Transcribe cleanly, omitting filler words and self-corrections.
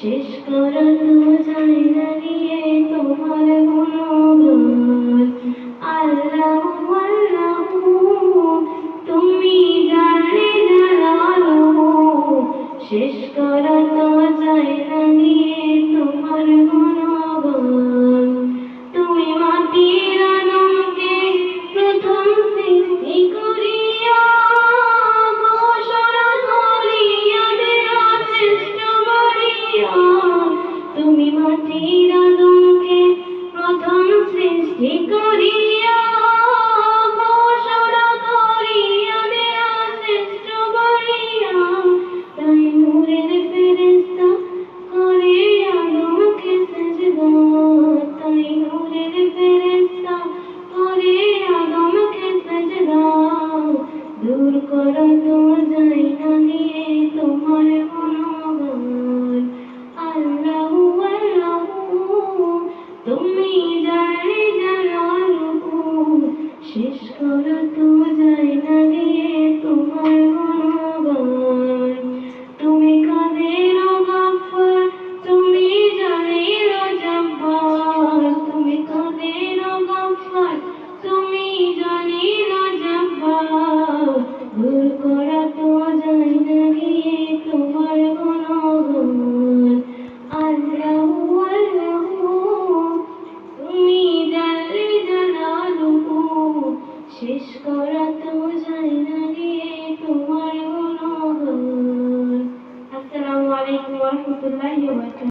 শেষ করা তো যায় না গিয়ে তোমার গুণগান। আল্লাহু আল্লাহু তুমি জানে জালালু, শেষ করা তো যায় না গিয়ে তোমার গুণগান। তুমি মাটির আদমকে প্রথম সৃষ্টি করিয়া ঘোষণা করিয়া দিলা শ্রেষ্ঠ বলিয়া। তুমি মাটির আদমকে প্রথম সৃষ্টি করিয়া ঘোষণা করিয়া দিলা শ্রেষ্ঠ বলিয়া। তাই নূরের ফেরেশতা করে আদমকে সেজদা, তাই নূরের ফেরেশতা করে আদমকে সেজদা। দূর করা তো যায় না গিয়ে তোমার গুণগান। আল্লাহু আল্লাহু তুমি জানে জালালু, শেষ করা তো যায় না গিয়ে তোমার গুণগান। তুমি কাদের গফফার, তুমি জালিল জব্বার। তুমি কাদের গফফার, তুমি জালিল জব্বার। দূর করা তো যায় না গিয়ে তোমার গুণগান। আল্লাহু আল্লাহু তুমি জাল্লে জালালু, শেষ করা তো যায় না গিয়ে তোমার গুণগান। আসসালামু আলাইকুম ওয়া রাহমাতুল্লাহি ওয়া বারাকাতুহু।